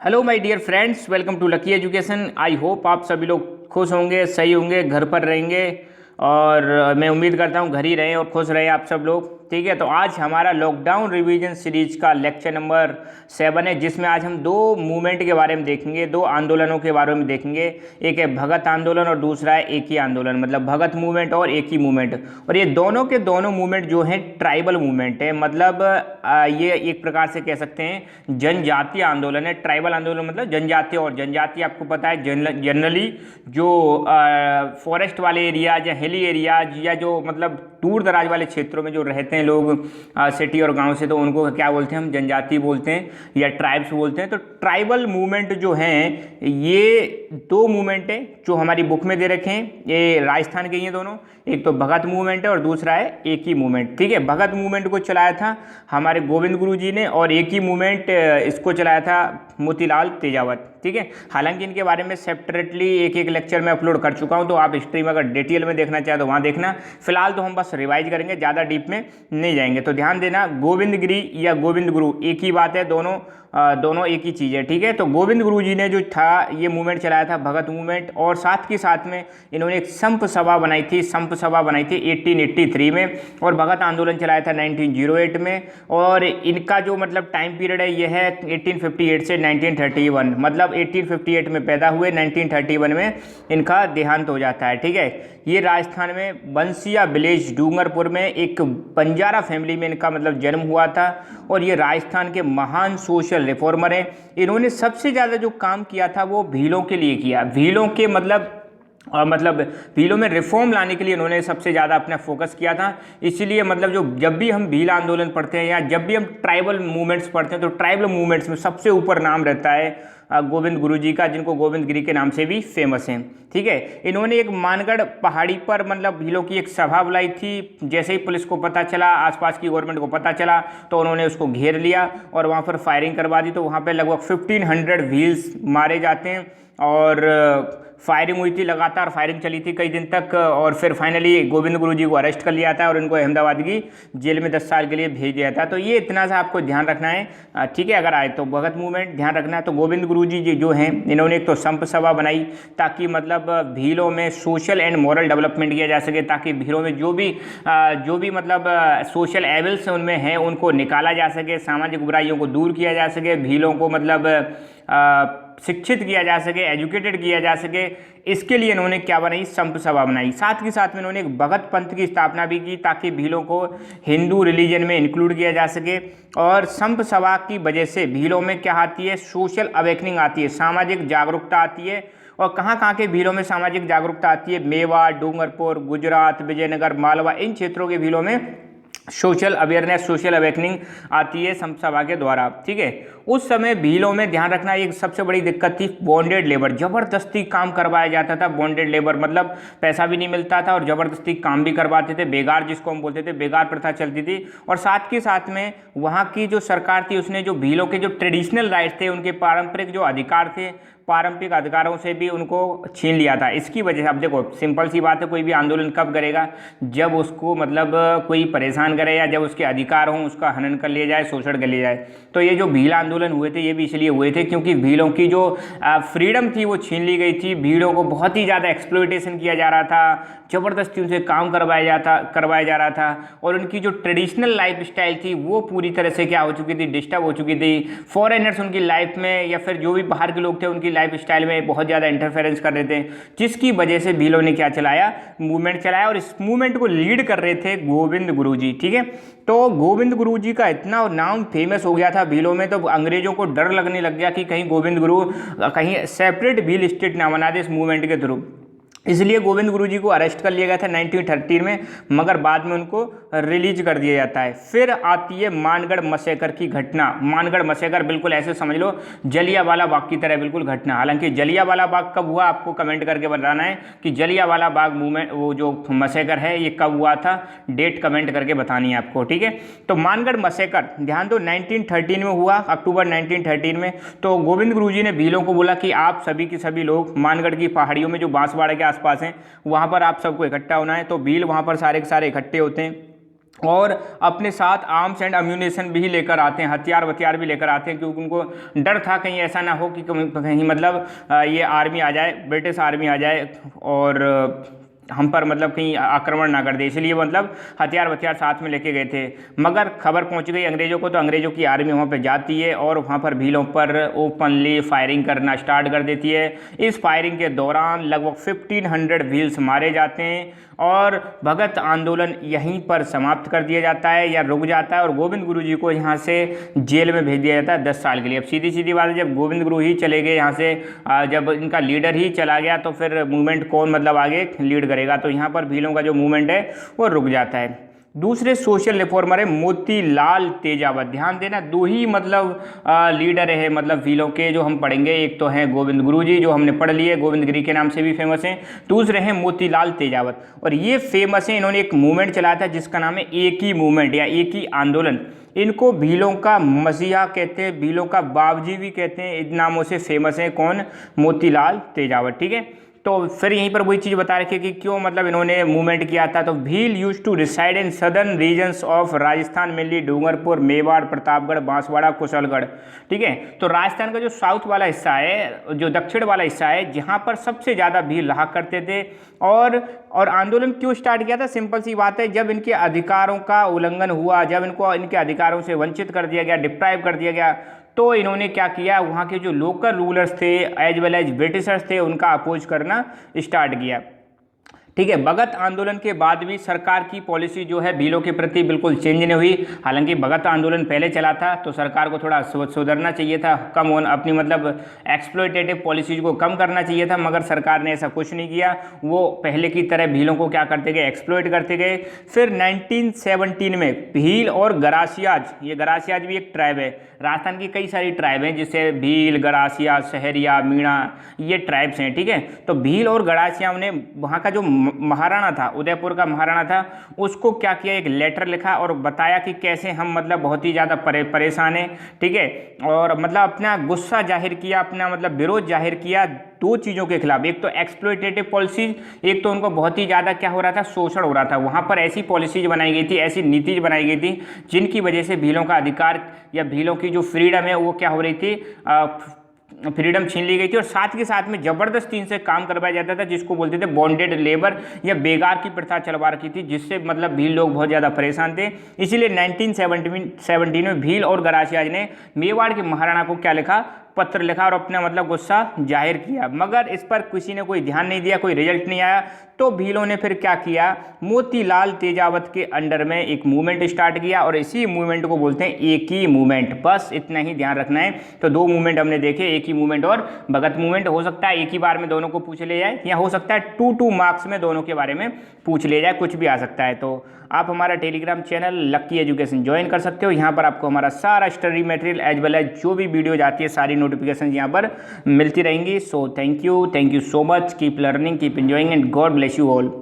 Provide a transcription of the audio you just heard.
Hello my dear friends, welcome to Lucky Education. I hope आप सभी लोग खुश होंगे, सही होंगे, घर पर रहेंगे और मैं उम्मीद करता हूँ घर ही रहें और खुश रहें आप सब लोग। ठीक है, तो आज हमारा लॉकडाउन रिवीजन सीरीज का लेक्चर नंबर 7 है, जिसमें आज हम दो मूवमेंट के बारे में देखेंगे, दो आंदोलनों के बारे में देखेंगे। एक है भगत आंदोलन और दूसरा है एक ही आंदोलन, मतलब भगत मूवमेंट और एक ही मूवमेंट। और ये दोनों के दोनों मूवमेंट जो हैं ट्राइबल मूवमेंट है, मतलब ये एक प्रकार से कह सकते हैं जनजातीय आंदोलन है। ट्राइबल आंदोलन मतलब जनजातीय, और जनजातीय आपको पता है जनरली जो फॉरेस्ट वाले एरियाज या हिली एरियाज या जो मतलब दूर दराज वाले क्षेत्रों में जो रहते हैं लोग सिटी और गांव से, तो उनको क्या बोलते हैं, हम जनजाति बोलते हैं या ट्राइब्स बोलते हैं। तो ट्राइबल मूवमेंट जो हैं ये दो मूवमेंट है जो हमारी बुक में दे रखे हैं। ये राजस्थान के ही हैं दोनों, एक तो भगत मूवमेंट है और दूसरा है एक ही मूवमेंट। ठीक है, भगत मूवमेंट को चलाया था हमारे गोविंद गुरु जी ने और एक ही मूवमेंट इसको चलाया था मोतीलाल तेजावत। ठीक है, हालांकि इनके बारे में सेपरेटली एक एक लेक्चर में अपलोड कर चुका हूं, तो आप हिस्ट्री में अगर डिटेल में देखना चाहें तो वहां देखना। फिलहाल तो हम बस रिवाइज करेंगे, ज़्यादा डीप में नहीं जाएंगे। तो ध्यान देना, गोविंद गिरी या गोविंद गुरु एक ही बात है, दोनों एक ही चीज़ है। ठीक है, तो गोविंद गुरु जी ने जो था ये मूवमेंट चलाया था भगत मूवमेंट, और साथ के साथ में इन्होंने एक संप सभा बनाई थी 1883 में, और भगत आंदोलन चलाया था 1908 में। और इनका जो मतलब टाइम पीरियड है ये है 1858 से 1931, मतलब 1858 में पैदा हुए, 1931 में इनका देहांत हो जाता है। ठीक है, ये राजस्थान में बंसिया विलेज डूंगरपुर में एक बंजारा फैमिली में इनका मतलब जन्म हुआ था, और ये राजस्थान के महान सोशल रिफॉर्मर हैं। इन्होंने सबसे ज़्यादा जो काम किया था वो भीलों के लिए किया, भीलों के मतलब भीलों में रिफॉर्म लाने के लिए इन्होंने सबसे ज़्यादा अपना फोकस किया था। इसलिए मतलब जो जब भी हम भील आंदोलन पढ़ते हैं या जब भी हम ट्राइबल मूवमेंट्स पढ़ते हैं, तो ट्राइबल मूवमेंट्स में सबसे ऊपर नाम रहता है गोविंद गुरु जी का, जिनको गोविंद गिरी के नाम से भी फेमस हैं। ठीक है, इन्होंने एक मानगढ़ पहाड़ी पर मतलब भीलों की एक सभा बुलाई थी। जैसे ही पुलिस को पता चला, आसपास की गवर्नमेंट को पता चला, तो उन्होंने उसको घेर लिया और वहाँ पर फायरिंग करवा दी। तो वहाँ पर लगभग 1500 भील्स मारे जाते हैं, और फायरिंग हुई थी, लगातार फायरिंग चली थी कई दिन तक, और फिर फाइनली गोविंद गुरु जी को अरेस्ट कर लिया था और इनको अहमदाबाद की जेल में 10 साल के लिए भेज दिया था। तो ये इतना सा आपको ध्यान रखना है। ठीक है, अगर आए तो भगत मूवमेंट ध्यान रखना है। तो गोविंद गुरु जी जो हैं इन्होंने एक तो संप सभा बनाई ताकि मतलब भीलों में सोशल एंड मॉरल डेवलपमेंट किया जा सके, ताकि भीलों में जो भी मतलब सोशल एविल्स उनमें हैं उनको निकाला जा सके, सामाजिक बुराइयों को दूर किया जा सके, भीलों को मतलब शिक्षित किया जा सके, एजुकेटेड किया जा सके। इसके लिए इन्होंने क्या बनाई, संप सभा बनाई। साथ ही साथ में इन्होंने एक भगत पंथ की स्थापना भी की ताकि भीलों को हिंदू रिलीजन में इंक्लूड किया जा सके। और संप सभा की वजह से भीलों में क्या आती है, सोशल अवेकनिंग आती है, सामाजिक जागरूकता आती है। और कहाँ के भीलों में सामाजिक जागरूकता आती है, मेवाड़, डूंगरपुर, गुजरात, विजयनगर, मालवा, इन क्षेत्रों के भीलों में सोशल अवेयरनेस, सोशल अवेकनिंग आती है संप सभा के द्वारा। ठीक है, उस समय भीलों में ध्यान रखना एक सबसे बड़ी दिक्कत थी बॉन्डेड लेबर, जबरदस्ती काम करवाया जाता था। बॉन्डेड लेबर मतलब पैसा भी नहीं मिलता था और जबरदस्ती काम भी करवाते थे, बेगार जिसको हम बोलते थे, बेगार प्रथा चलती थी। और साथ के साथ में वहाँ की जो सरकार थी उसने जो भीलों के जो ट्रेडिशनल राइट्स थे, उनके पारंपरिक जो अधिकार थे, पारंपरिक अधिकारों से भी उनको छीन लिया था। इसकी वजह से अब देखो सिंपल सी बात है, कोई भी आंदोलन कब करेगा, जब उसको मतलब कोई परेशान करे या जब उसके अधिकार हों उसका हनन कर लिया जाए, शोषण कर लिया जाए। तो ये जो भील आंदोलन हुए थे ये भी इसलिए हुए थे क्योंकि भीलों की जो फ्रीडम थी वो छीन ली गई थी। भीलों को बहुत ही ज़्यादा एक्सप्लॉयटेशन किया जा रहा था, जबरदस्ती उनसे काम करवाया जा रहा था, और उनकी जो ट्रेडिशनल लाइफ स्टाइल थी वो पूरी तरह से क्या हो चुकी थी, डिस्टर्ब हो चुकी थी। फॉरेनर्स उनकी लाइफ में या फिर जो भी बाहर के लोग थे उनकी लाइफ स्टाइल में बहुत ज़्यादा इंटरफेरेंस कर रहे थे, जिसकी वजह से भीलों ने क्या चलाया, मूवमेंट चलाया। और इस मूवमेंट को लीड कर रहे थे गोविंद गुरु जी। ठीक है, तो गोविंद गुरु जी का इतना नाम फेमस हो गया था भीलों में, तो अंग्रेजों को डर लगने लग गया कि कहीं गोविंद गुरु कहीं सेपरेट भील स्टेट ना बना दे इस मूवमेंट के थ्रू। इसलिए गोविंद गुरु जी को अरेस्ट कर लिया गया था 1913 में, मगर बाद में उनको रिलीज कर दिया जाता है। फिर आती है मानगढ़ मसेकर की घटना। मानगढ़ मसेकर बिल्कुल ऐसे समझ लो जलियांवाला बाग की तरह बिल्कुल घटना। हालांकि जलियांवाला बाग कब हुआ आपको कमेंट करके बताना है कि जलियांवाला बाग मूवमेंट वो जो मसेकर है ये कब हुआ था, डेट कमेंट करके बतानी है आपको। ठीक है, तो मानगढ़ मसेकर ध्यान दो 1913 में हुआ, अक्टूबर 1913 में। तो गोविंद गुरु जी ने भीलों को बोला कि आप सभी के सभी लोग मानगढ़ की पहाड़ियों में जो बांसवाड़ा के आसपास हैं वहाँ पर आप सबको इकट्ठा होना है। तो भील वहाँ पर सारे के सारे इकट्ठे होते हैं। और अपने साथ आर्म्स एंड अम्यूनेशन भी लेकर आते हैं, हथियार वथियार भी लेकर आते हैं, क्योंकि उनको डर था कहीं ऐसा ना हो कि कहीं मतलब ये आर्मी आ जाए, ब्रिटिश आर्मी आ जाए और हम पर मतलब कहीं आक्रमण ना कर दे, इसलिए मतलब हथियार वथियार साथ में लेके गए थे। मगर खबर पहुंच गई अंग्रेज़ों को, तो अंग्रेज़ों की आर्मी वहां पे जाती है और वहां पर भीलों पर ओपनली फायरिंग करना स्टार्ट कर देती है। इस फायरिंग के दौरान लगभग 1500 भील्स मारे जाते हैं और भगत आंदोलन यहीं पर समाप्त कर दिया जाता है या रुक जाता है और गोविंद गुरु जी को यहाँ से जेल में भेज दिया जाता है 10 साल के लिए। अब सीधी सीधी बात है, जब गोविंद गुरु ही चले गए यहाँ से, जब इनका लीडर ही चला गया तो फिर मूवमेंट कौन मतलब आगे लीड करेगा, तो यहाँ पर भीलों का जो मूवमेंट है वो रुक जाता है। दूसरे सोशल रिफॉर्मर है मोतीलाल तेजावत। ध्यान देना, दो ही मतलब लीडर है मतलब भीलों के जो हम पढ़ेंगे, एक तो हैं गोविंद गुरु जी जो हमने पढ़ लिए, गोविंद गिरी के नाम से भी फेमस हैं, दूसरे हैं मोतीलाल तेजावत। और ये फेमस है, इन्होंने एक मूवमेंट चलाया था जिसका नाम है एक ही मूवमेंट या एक ही आंदोलन। इनको भीलों का मसीहा कहते हैं, भीलों का बाबजी भी कहते हैं, इन नामों से फेमस है कौन, मोतीलाल तेजावत। ठीक है, तो फिर यहीं पर वही चीज़ बता रखी है कि क्यों मतलब इन्होंने मूवमेंट किया था। तो Bhil use to reside in southern regions of Rajasthan, mainly Dungarpur, Mewar, Pratapgarh, Banswara, Kushalgarh. ठीक है, तो राजस्थान का जो साउथ वाला हिस्सा है, जो दक्षिण वाला हिस्सा है, जहाँ पर सबसे ज़्यादा भील रहा करते थे। और आंदोलन क्यों स्टार्ट किया था, सिंपल सी बात है, जब इनके अधिकारों का उल्लंघन हुआ, जब इनको इनके अधिकारों से वंचित कर दिया गया, डिप्राइव कर दिया गया, तो इन्होंने क्या किया, वहाँ के जो लोकल रूलर्स थे एज वेल एज ब्रिटिशर्स थे उनका अपोज करना स्टार्ट किया। ठीक है, भगत आंदोलन के बाद भी सरकार की पॉलिसी जो है भीलों के प्रति बिल्कुल चेंज नहीं हुई। हालांकि भगत आंदोलन पहले चला था तो सरकार को थोड़ा सुधरना चाहिए था, कम होना अपनी मतलब एक्सप्लॉयटेटिव पॉलिसीज को कम करना चाहिए था, मगर सरकार ने ऐसा कुछ नहीं किया। वो पहले की तरह भीलों को क्या करते गए, एक्सप्लॉयट करते गए। फिर 1917 में भील और गरासियाज, ये गरासियाज भी एक ट्राइब है, राजस्थान की कई सारी ट्राइब हैं जिससे भील, गरासिया, सहरिया, मीणा, ये ट्राइब्स हैं। ठीक है, तो भील और गरासियाओं ने वहाँ का जो महाराणा था, उदयपुर का महाराणा था, उसको क्या किया, एक लेटर लिखा और बताया कि कैसे हम मतलब बहुत ही ज़्यादा परेशान हैं। ठीक है, और मतलब अपना गुस्सा जाहिर किया, अपना मतलब विरोध जाहिर किया दो चीज़ों के खिलाफ, एक तो एक्सप्लॉयटेटिव पॉलिसीज, एक तो उनको बहुत ही ज़्यादा क्या हो रहा था, शोषण हो रहा था। वहाँ पर ऐसी पॉलिसीज बनाई गई थी, ऐसी नीतिज बनाई गई थी जिनकी वजह से भीलों का अधिकार या भीलों की जो फ्रीडम है वो क्या हो रही थी, फ्रीडम छीन ली गई थी। और साथ के साथ में जबरदस्ती इनसे काम करवाया जाता था, जिसको बोलते थे बॉन्डेड लेबर या बेगार की प्रथा चलवा रखी थी, जिससे मतलब भील लोग बहुत ज़्यादा परेशान थे। इसीलिए 1917 में भील और गरासियाज ने मेवाड़ के महाराणा को क्या लिखा, पत्र लिखा और अपना मतलब गुस्सा जाहिर किया। मगर इस पर किसी ने कोई ध्यान नहीं दिया, कोई रिजल्ट नहीं आया। तो भीलों ने फिर क्या किया, मोतीलाल तेजावत के अंडर में एक मूवमेंट स्टार्ट किया और इसी मूवमेंट को बोलते हैं एक ही मूवमेंट। बस इतना ही ध्यान रखना है। तो दो मूवमेंट हमने देखे, एक ही मूवमेंट और भगत मूवमेंट। हो सकता है एक ही बार में दोनों को पूछ ले जाए, या हो सकता है 2 मार्क्स में दोनों के बारे में पूछ ले जाए, कुछ भी आ सकता है। तो आप हमारा Telegram channel Lucky Education join कर सकते हो। यहाँ पर आपको हमारा सारा study material as well as जो भी वीडियो जाती है सारी नोटिफिकेशन यहाँ पर मिलती रहेंगी। So thank you so much, keep learning, keep enjoying and God bless you all.